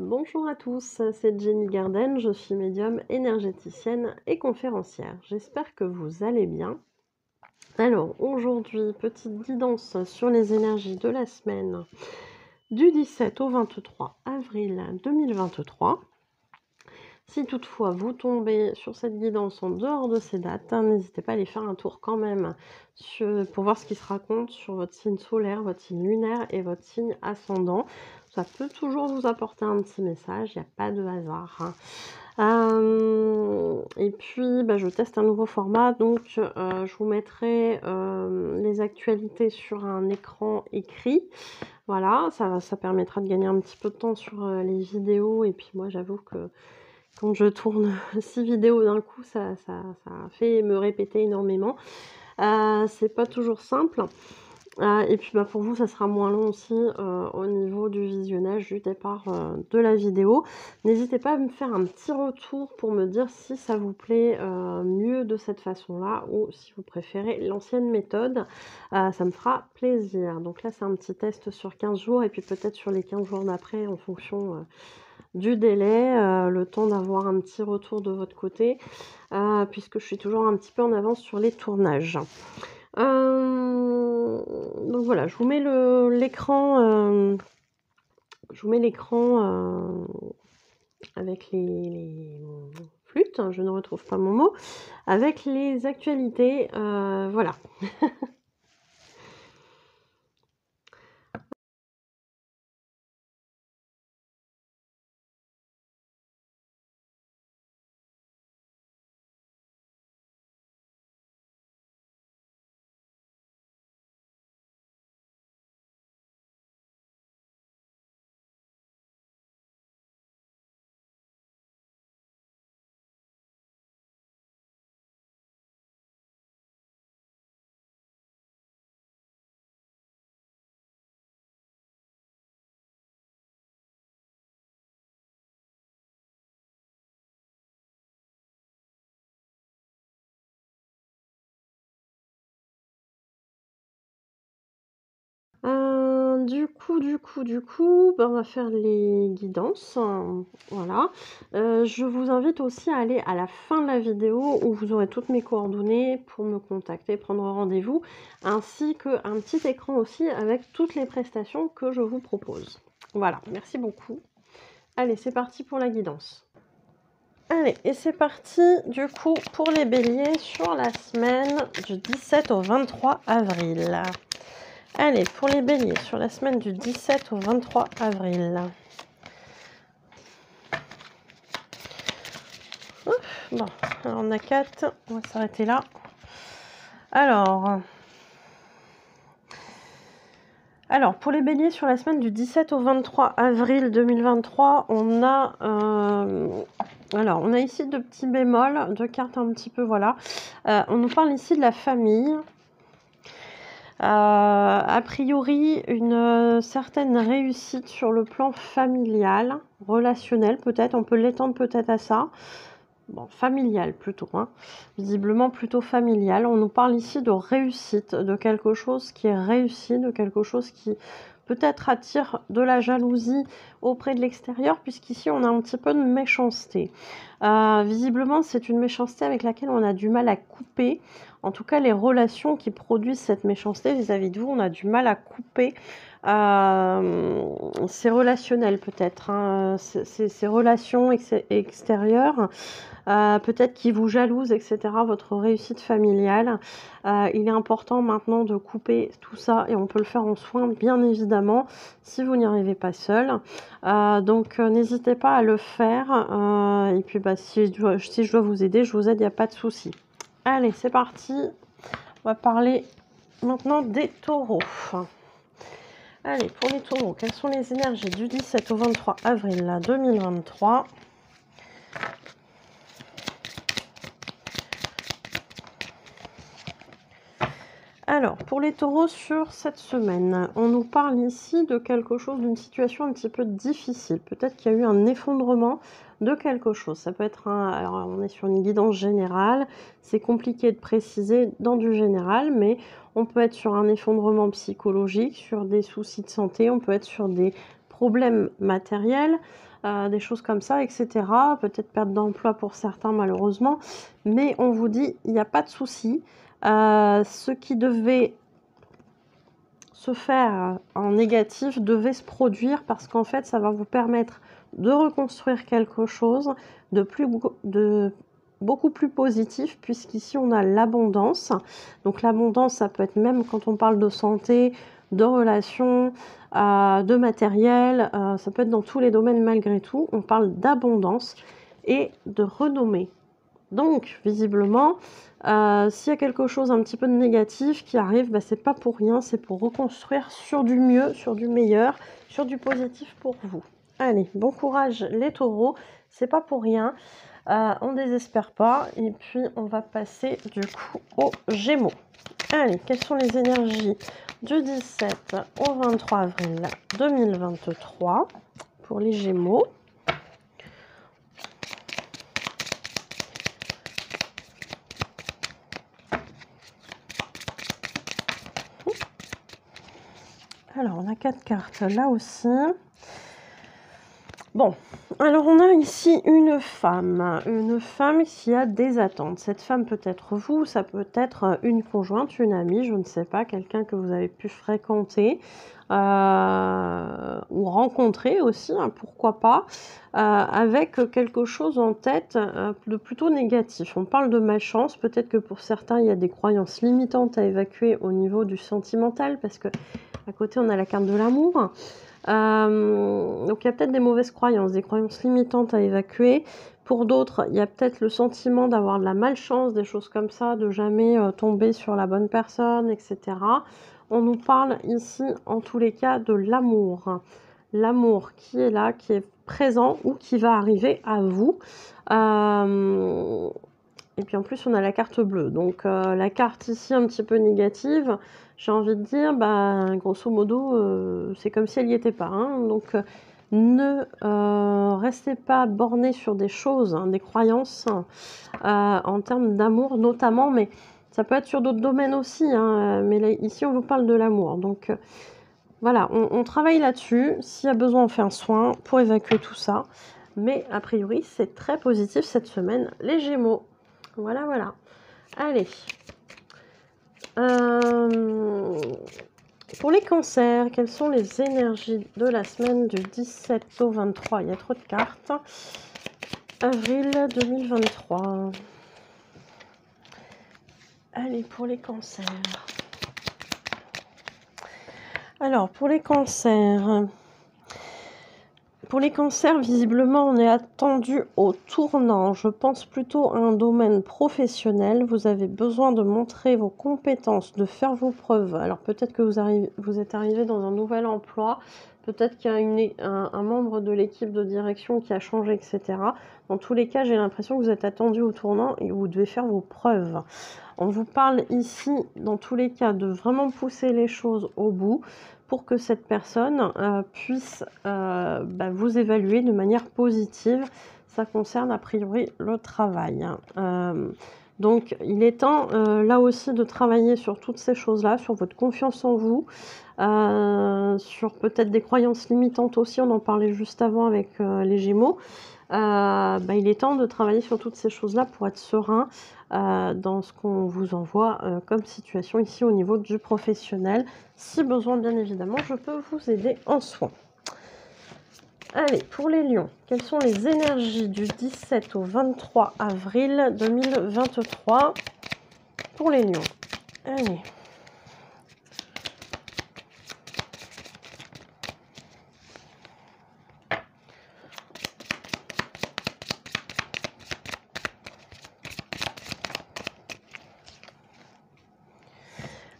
Bonjour à tous, c'est Jenny Garden, je suis médium, énergéticienne et conférencière. J'espère que vous allez bien. Alors aujourd'hui, petite guidance sur les énergies de la semaine du 17 au 23 avril 2023. Si toutefois vous tombez sur cette guidance en dehors de ces dates, n'hésitez pas à aller faire un tour quand même pour voir ce qui se raconte sur votre signe solaire, votre signe lunaire et votre signe ascendant. Ça peut toujours vous apporter un petit message, il n'y a pas de hasard. Et puis, je teste un nouveau format, donc je vous mettrai les actualités sur un écran écrit. Voilà, ça permettra de gagner un petit peu de temps sur les vidéos. Et puis moi, j'avoue que quand je tourne 6 vidéos d'un coup, ça fait me répéter énormément. C'est pas toujours simple. Et puis pour vous, ça sera moins long aussi au niveau du visionnage du départ de la vidéo. N'hésitez pas à me faire un petit retour pour me dire si ça vous plaît mieux de cette façon-là ou si vous préférez l'ancienne méthode. Ça me fera plaisir. Donc là, c'est un petit test sur 15 jours et puis peut-être sur les 15 jours d'après en fonction du délai, le temps d'avoir un petit retour de votre côté, puisque je suis toujours un petit peu en avance sur les tournages. Donc voilà, je vous mets l'écran avec les flûtes, je ne retrouve pas mon mot, avec les actualités, voilà. Du coup, on va faire les guidances, voilà. Je vous invite aussi à aller à la fin de la vidéo où vous aurez toutes mes coordonnées pour me contacter, prendre rendez-vous, ainsi qu'un petit écran aussi avec toutes les prestations que je vous propose. Voilà, merci beaucoup. Allez, c'est parti pour la guidance. Allez, et c'est parti du coup pour les béliers sur la semaine du 17 au 23 avril. Allez, pour les béliers, sur la semaine du 17 au 23 avril. Bon, alors on a 4, on va s'arrêter là. Alors, pour les béliers, sur la semaine du 17 au 23 avril 2023, on a ici deux petits bémols, deux cartes un petit peu, voilà. On nous parle ici de la famille. A priori, une certaine réussite sur le plan familial, relationnel peut-être, on peut l'étendre peut-être à ça. Bon, familial plutôt, hein. Visiblement plutôt familial. On nous parle ici de réussite, de quelque chose qui est réussi, de quelque chose qui peut-être attire de la jalousie auprès de l'extérieur, puisqu'ici on a un petit peu de méchanceté. Visiblement, c'est une méchanceté avec laquelle on a du mal à couper. En tout cas, les relations qui produisent cette méchanceté vis-à-vis de vous, on a du mal à couper. C'est relationnel peut-être, hein. Ces relations extérieures, peut-être qui vous jalousent, etc., votre réussite familiale. Il est important maintenant de couper tout ça et on peut le faire en soin, bien évidemment, si vous n'y arrivez pas seul. Donc n'hésitez pas à le faire. Et puis si je dois vous aider, je vous aide, il n'y a pas de souci. Allez, c'est parti. On va parler maintenant des taureaux. Allez, pour les taureaux, quelles sont les énergies du 17 au 23 avril 2023 ? Alors, pour les taureaux sur cette semaine, on nous parle ici de quelque chose, d'une situation un petit peu difficile. Peut-être qu'il y a eu un effondrement de quelque chose. Ça peut être alors on est sur une guidance générale, c'est compliqué de préciser dans du général, mais on peut être sur un effondrement psychologique, sur des soucis de santé, on peut être sur des problèmes matériels, des choses comme ça, etc. Peut-être perte d'emploi pour certains malheureusement, mais on vous dit il n'y a pas de souci. Ce qui devait se faire en négatif devait se produire parce qu'en fait ça va vous permettre de reconstruire quelque chose de beaucoup plus positif, puisqu'ici on a l'abondance. Donc l'abondance, ça peut être même quand on parle de santé, de relations, de matériel, ça peut être dans tous les domaines malgré tout. On parle d'abondance et de renommée. Donc visiblement, s'il y a quelque chose un petit peu de négatif qui arrive, bah, c'est pas pour rien, c'est pour reconstruire sur du mieux, sur du meilleur, sur du positif pour vous. Allez, bon courage les taureaux, c'est pas pour rien. On désespère pas. Et puis, on va passer du coup aux Gémeaux. Allez, quelles sont les énergies du 17 au 23 avril 2023 pour les Gémeaux? Alors, on a 4 cartes là aussi. Bon, alors on a ici une femme qui a des attentes. Cette femme peut être vous, ça peut être une conjointe, une amie, je ne sais pas, quelqu'un que vous avez pu fréquenter ou rencontrer aussi, hein, pourquoi pas, avec quelque chose en tête de plutôt négatif. On parle de malchance, peut-être que pour certains il y a des croyances limitantes à évacuer au niveau du sentimental, parce que à côté on a la carte de l'amour. Donc il y a peut-être des mauvaises croyances, des croyances limitantes à évacuer. Pour d'autres, il y a peut-être le sentiment d'avoir de la malchance, des choses comme ça, de jamais tomber sur la bonne personne, etc. On nous parle ici, en tous les cas, de l'amour. L'amour qui est là, qui est présent ou qui va arriver à vous. Et puis en plus, on a la carte bleue. Donc la carte ici un petit peu négative, j'ai envie de dire, bah, grosso modo, c'est comme si elle n'y était pas. Hein. Donc ne restez pas borné sur des choses, hein, des croyances en termes d'amour notamment, mais ça peut être sur d'autres domaines aussi. Hein, mais là, ici, on vous parle de l'amour. Donc voilà, on travaille là-dessus. S'il y a besoin, on fait un soin pour évacuer tout ça. Mais a priori, c'est très positif cette semaine, les Gémeaux. Voilà, voilà. Allez. Pour les cancers, quelles sont les énergies de la semaine du 17 au 23? Il y a trop de cartes. Avril 2023. Allez, pour les cancers. Alors, pour les cancers... Pour les cancers, visiblement, on est attendu au tournant. Je pense plutôt à un domaine professionnel. Vous avez besoin de montrer vos compétences, de faire vos preuves. Alors peut-être que vous êtes arrivé dans un nouvel emploi, peut-être qu'il y a un membre de l'équipe de direction qui a changé, etc. Dans tous les cas, j'ai l'impression que vous êtes attendu au tournant et vous devez faire vos preuves. On vous parle ici, dans tous les cas, de vraiment pousser les choses au bout, pour que cette personne puisse vous évaluer de manière positive. Ça concerne a priori le travail. Donc il est temps là aussi de travailler sur toutes ces choses-là, sur votre confiance en vous, sur peut-être des croyances limitantes aussi, on en parlait juste avant avec les Gémeaux. Il est temps de travailler sur toutes ces choses-là pour être serein dans ce qu'on vous envoie comme situation ici au niveau du professionnel. Si besoin, bien évidemment, je peux vous aider en soins. Allez, pour les lions, quelles sont les énergies du 17 au 23 avril 2023 pour les lions? Allez.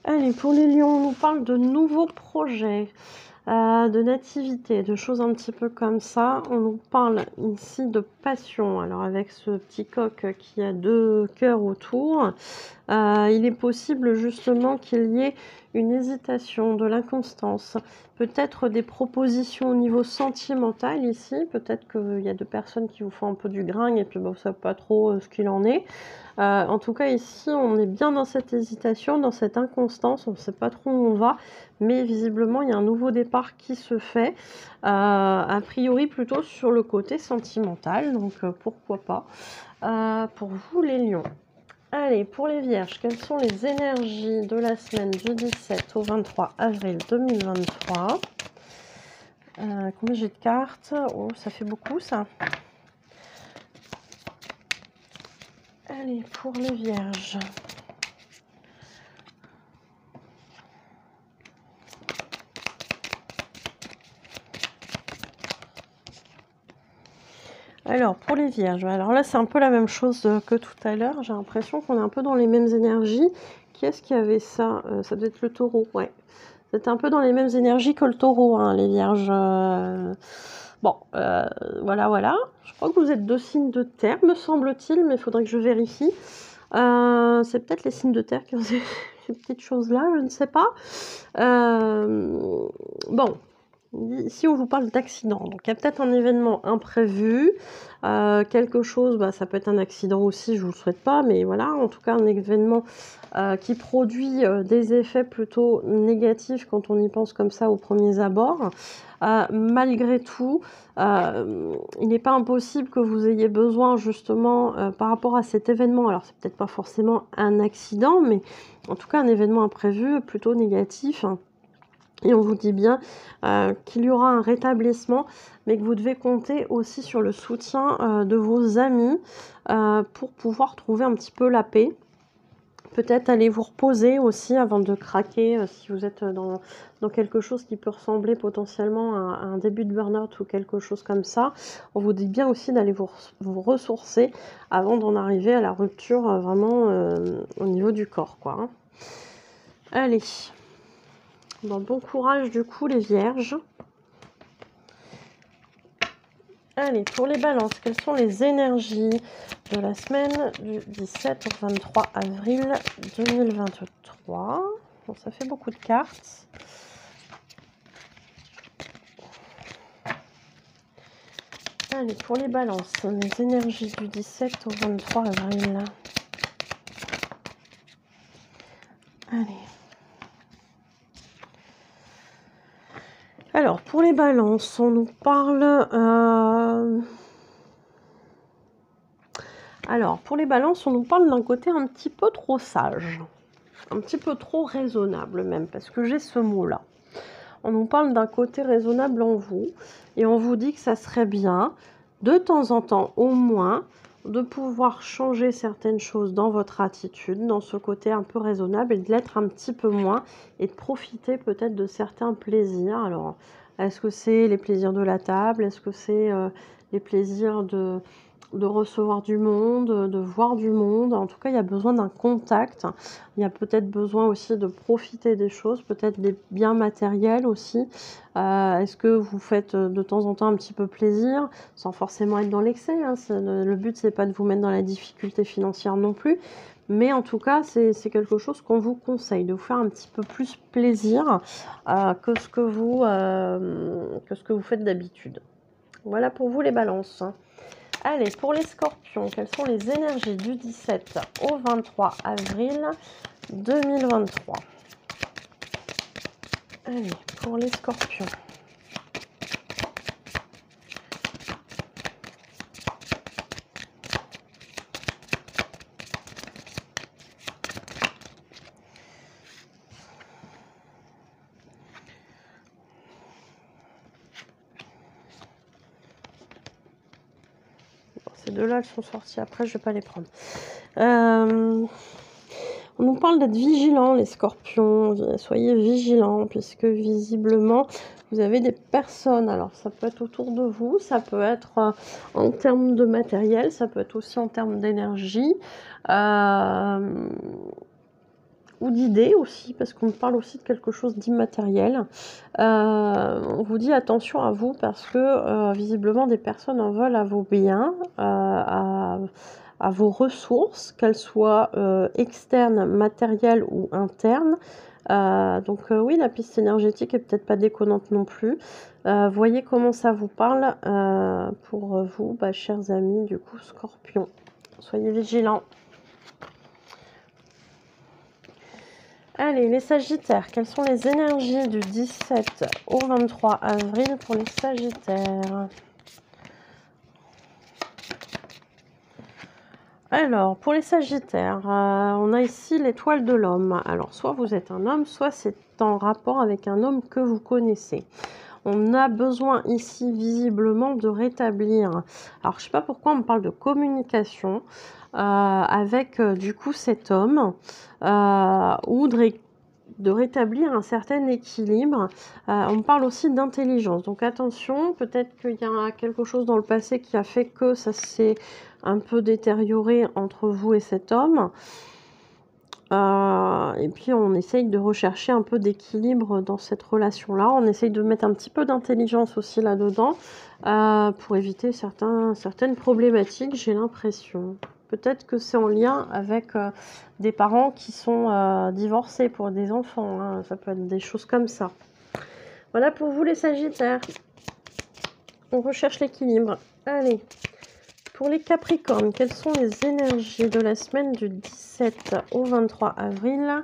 Allez, pour les lions, on nous parle de nouveaux projets, de nativité, de choses un petit peu comme ça. On nous parle ici de passion. Alors avec ce petit coq qui a 2 cœurs autour, il est possible justement qu'il y ait une hésitation, de l'inconstance. peut-être des propositions au niveau sentimental ici. Peut-être qu'il y a 2 personnes qui vous font un peu du gringue et puis bon, vous ne savez pas trop ce qu'il en est. En tout cas, ici, on est bien dans cette hésitation, dans cette inconstance. On ne sait pas trop où on va, mais visiblement, il y a un nouveau départ qui se fait. A priori, plutôt sur le côté sentimental, donc pourquoi pas. Pour vous, les lions. Allez, pour les vierges, quelles sont les énergies de la semaine du 17 au 23 avril 2023 ? Combien j'ai de cartes? Oh, ça fait beaucoup, ça. Allez, pour les vierges. Alors, pour les vierges, alors là, c'est un peu la même chose que tout à l'heure. J'ai l'impression qu'on est un peu dans les mêmes énergies. Qui est-ce qui avait ça? Ça doit être le taureau, ouais. C'est un peu dans les mêmes énergies que le taureau, hein, les vierges. Bon, voilà. Je crois que vous êtes 2 signes de terre, me semble-t-il, mais il faudrait que je vérifie. C'est peut-être les signes de terre qui ont ces petites choses-là, je ne sais pas. Bon, ici on vous parle d'accident, donc il y a peut-être un événement imprévu, quelque chose, ça peut être un accident aussi, je vous le souhaite pas, mais voilà, en tout cas un événement qui produit des effets plutôt négatifs quand on y pense comme ça aux premiers abords. Malgré tout, il n'est pas impossible que vous ayez besoin justement par rapport à cet événement, alors c'est peut-être pas forcément un accident, mais en tout cas un événement imprévu plutôt négatif. Et on vous dit bien qu'il y aura un rétablissement, mais que vous devez compter aussi sur le soutien de vos amis pour pouvoir trouver un petit peu la paix. Peut-être aller vous reposer aussi avant de craquer si vous êtes dans quelque chose qui peut ressembler potentiellement à un début de burn-out ou quelque chose comme ça. On vous dit bien aussi d'aller vous ressourcer avant d'en arriver à la rupture vraiment au niveau du corps, quoi, hein. Allez. Bon courage du coup les vierges. Allez, pour les balances, quelles sont les énergies de la semaine du 17 au 23 avril 2023 ? Bon, ça fait beaucoup de cartes. Allez, pour les balances, les énergies du 17 au 23 avril. Allez. Alors, pour les balances, on nous parle... Alors, pour les balances, on nous parle d'un côté un petit peu trop sage. Un petit peu trop raisonnable même, parce que j'ai ce mot-là. On nous parle d'un côté raisonnable en vous, et on vous dit que ça serait bien, de temps en temps au moins, de pouvoir changer certaines choses dans votre attitude, dans ce côté un peu raisonnable, et de l'être un petit peu moins, et de profiter peut-être de certains plaisirs. Alors, est-ce que c'est les plaisirs de la table? Est-ce que c'est les plaisirs de recevoir du monde, de voir du monde? En tout cas, il y a besoin d'un contact. Il y a peut-être besoin aussi de profiter des choses, peut-être des biens matériels aussi. Est-ce que vous faites de temps en temps un petit peu plaisir, sans forcément être dans l'excès, hein. Le but, c'est pas de vous mettre dans la difficulté financière non plus. Mais en tout cas, c'est quelque chose qu'on vous conseille, de vous faire un petit peu plus plaisir que ce que vous faites d'habitude. Voilà pour vous les balances. Allez, pour les scorpions, quelles sont les énergies du 17 au 23 avril 2023 ? Allez, pour les scorpions. Ces deux-là, elles sont sorties. Après, je ne vais pas les prendre. On nous parle d'être vigilants, les scorpions. Soyez vigilants, puisque visiblement, vous avez des personnes. Alors, ça peut être autour de vous, ça peut être en termes de matériel, ça peut être aussi en termes d'énergie. Ou d'idées aussi, parce qu'on parle aussi de quelque chose d'immatériel. On vous dit attention à vous, parce que visiblement des personnes en veulent à vos biens, à vos ressources, qu'elles soient externes, matérielles ou internes. Oui, la piste énergétique est peut-être pas déconnante non plus. Voyez comment ça vous parle pour vous, chers amis, du coup, Scorpion. Soyez vigilants. Allez, les Sagittaires, quelles sont les énergies du 17 au 23 avril pour les Sagittaires? Alors, pour les Sagittaires, on a ici l'étoile de l'homme. Alors, soit vous êtes un homme, soit c'est en rapport avec un homme que vous connaissez. On a besoin ici, visiblement, de rétablir... Alors, je ne sais pas pourquoi on me parle de communication avec, du coup, cet homme ou de rétablir un certain équilibre. On me parle aussi d'intelligence. Donc, attention, peut-être qu'il y a quelque chose dans le passé qui a fait que ça s'est un peu détérioré entre vous et cet homme. Et puis on essaye de rechercher un peu d'équilibre dans cette relation-là. On essaye de mettre un petit peu d'intelligence aussi là-dedans pour éviter certaines problématiques, j'ai l'impression. Peut-être que c'est en lien avec des parents qui sont divorcés pour des enfants. Hein. Ça peut être des choses comme ça. Voilà pour vous les Sagittaires. On recherche l'équilibre. Allez. Pour les Capricornes, quelles sont les énergies de la semaine du 17 au 23 avril?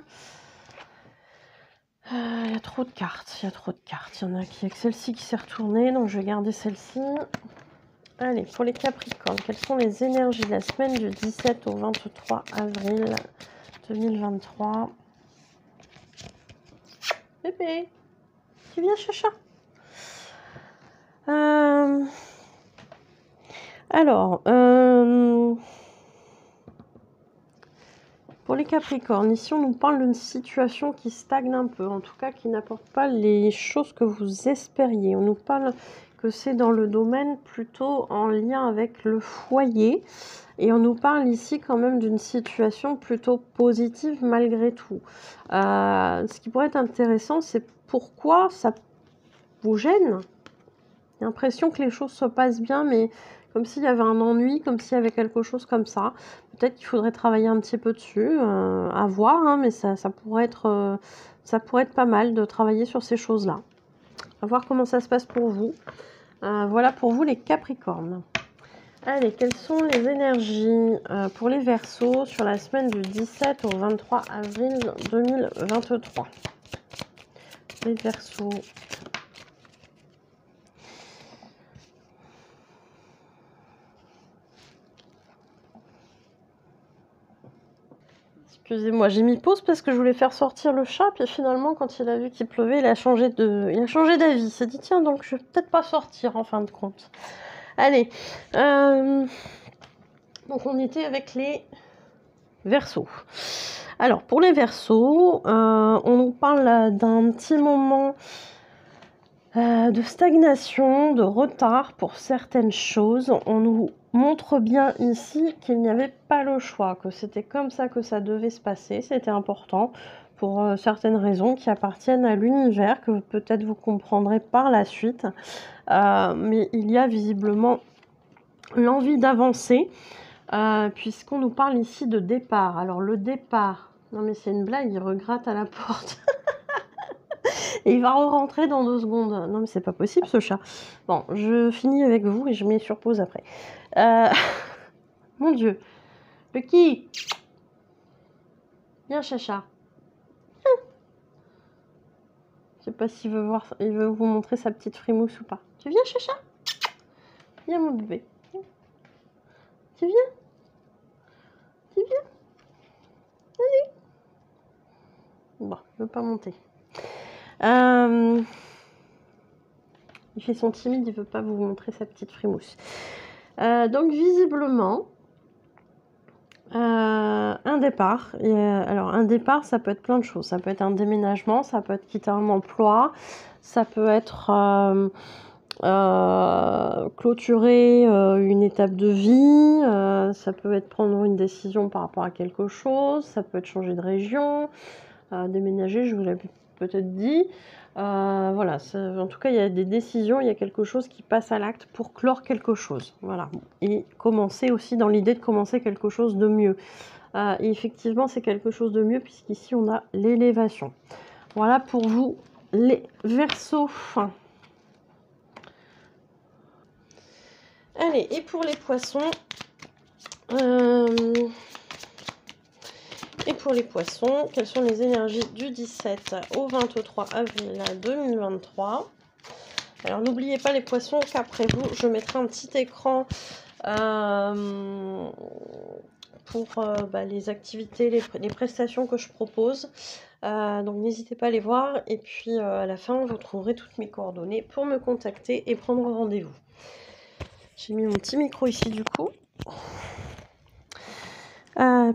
Il y a trop de cartes, il y a trop de cartes. Il y en a qui avec celle-ci qui s'est retournée, donc je vais garder celle-ci. Allez, pour les Capricornes, quelles sont les énergies de la semaine du 17 au 23 avril 2023? Bébé, tu viens, chacha? Alors, pour les Capricornes, ici on nous parle d'une situation qui stagne un peu, en tout cas qui n'apporte pas les choses que vous espériez. On nous parle que c'est dans le domaine plutôt en lien avec le foyer. Et on nous parle ici quand même d'une situation plutôt positive malgré tout. Ce qui pourrait être intéressant, c'est pourquoi ça vous gêne. J'ai l'impression que les choses se passent bien, mais comme s'il y avait un ennui, comme s'il y avait quelque chose comme ça. Peut-être qu'il faudrait travailler un petit peu dessus, à voir, hein, mais ça pourrait être pas mal de travailler sur ces choses-là. À voir comment ça se passe pour vous. Voilà pour vous les Capricornes. Allez, quelles sont les énergies pour les Verseaux sur la semaine du 17 au 23 avril 2023? Les Verseaux. Excusez-moi, j'ai mis pause parce que je voulais faire sortir le chat, puis finalement, quand il a vu qu'il pleuvait, il a changé d'avis. Il s'est dit, tiens, donc je vais peut-être pas sortir en fin de compte. Allez, donc on était avec les Verseaux. Alors, pour les Verseaux, on nous parle d'un petit moment de stagnation, de retard pour certaines choses. On nous montre bien ici qu'il n'y avait pas le choix, que c'était comme ça que ça devait se passer. C'était important pour certaines raisons qui appartiennent à l'univers, que peut-être vous comprendrez par la suite. Mais il y a visiblement l'envie d'avancer, puisqu'on nous parle ici de départ. Alors le départ, non mais c'est une blague, il regratte à la porte. Et il va re-rentrer dans 2 secondes. Non mais c'est pas possible ce chat. Bon, je finis avec vous et je mets sur pause après. Mon Dieu. Lucky. Viens chacha. Je sais pas s'il veut voir, il veut vous montrer sa petite frimousse ou pas. Tu viens chacha? Viens mon bébé. Tu viens? Tu viens? Allez. Bon, il veut pas monter. Il fait son timide, il veut pas vous montrer sa petite frimousse. Donc visiblement, un départ. Alors un départ, ça peut être plein de choses. Ça peut être un déménagement, ça peut être quitter un emploi, ça peut être clôturer une étape de vie, ça peut être prendre une décision par rapport à quelque chose, ça peut être changer de région, déménager, je vous l'avais peut-être dit. Voilà, en tout cas, il y a des décisions, il y a quelque chose qui passe à l'acte pour clore quelque chose. Voilà, et commencer aussi dans l'idée de commencer quelque chose de mieux. Et effectivement, c'est quelque chose de mieux puisqu'ici, on a l'élévation. Voilà pour vous, les Verseaux. Allez, et pour les poissons, quelles sont les énergies du 17 au 23 avril 2023? Alors, n'oubliez pas les poissons qu'après vous, je mettrai un petit écran pour les activités, les prestations que je propose. Donc, n'hésitez pas à les voir. Et puis, à la fin, vous trouverez toutes mes coordonnées pour me contacter et prendre rendez-vous. J'ai mis mon petit micro ici, du coup.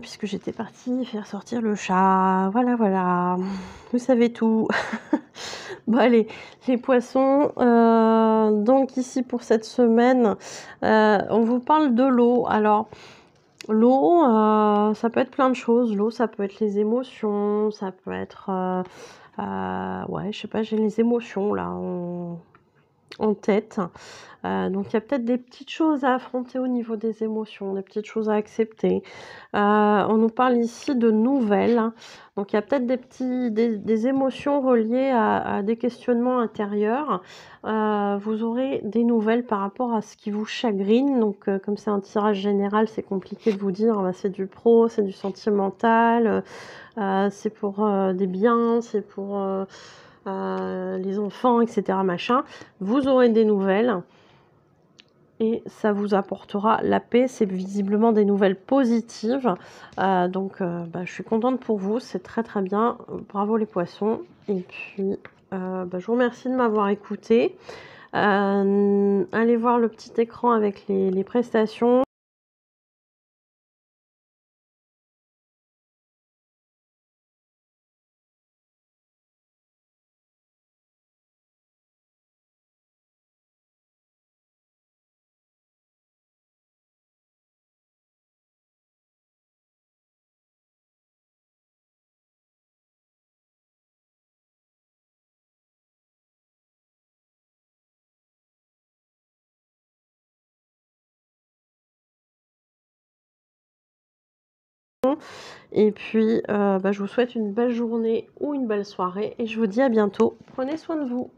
Puisque j'étais partie faire sortir le chat. Voilà, voilà. Vous savez tout. Bon, allez, les poissons. Donc, ici, pour cette semaine, on vous parle de l'eau. Alors, l'eau, ça peut être plein de choses. L'eau, ça peut être les émotions. Ça peut être... ouais, je sais pas, j'ai les émotions, là, en tête. Donc il y a peut-être des petites choses à affronter au niveau des émotions, des petites choses à accepter. On nous parle ici de nouvelles. Donc il y a peut-être des émotions reliées à des questionnements intérieurs. Vous aurez des nouvelles par rapport à ce qui vous chagrine. Donc comme c'est un tirage général, c'est compliqué de vous dire, c'est du pro, c'est du sentimental, c'est pour des biens, c'est pour les enfants, etc. Machin. Vous aurez des nouvelles. Et ça vous apportera la paix, c'est visiblement des nouvelles positives. Donc je suis contente pour vous, c'est très très bien. Bravo les poissons. Et puis je vous remercie de m'avoir écouté. Allez voir le petit écran avec les prestations. Et puis je vous souhaite une belle journée ou une belle soirée. Et je vous dis à bientôt. Prenez soin de vous.